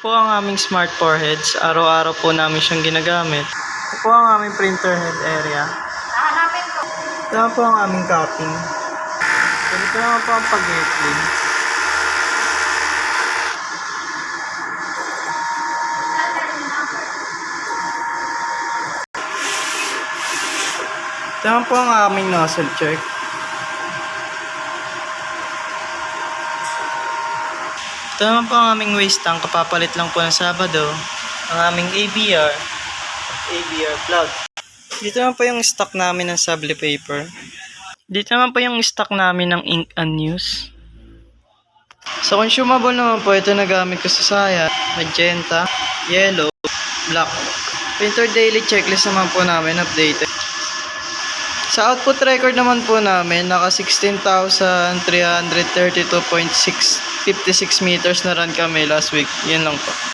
Po ang aming smart foreheads. Araw-araw po namin siyang ginagamit. Ito po ang aming printer head area. Hahanapin ko. Ito naman po ang aming cutting. Ito naman po ang pag-gatling. Ito naman po ang aming nozzle check. Ito naman po ang aming waste tank. Kapapalit lang po ng Sabado. Ang aming ABR plug. Dito naman po yung stock namin ng Sable paper. Dito naman po yung stock namin ng ink and news. Sa consumable naman po, ito nagamit ko sa saya. Magenta, yellow, black. Printer daily checklist naman po namin updated. Sa output record naman po namin, naka 16,332.56 meters na run kami last week. Yan lang po.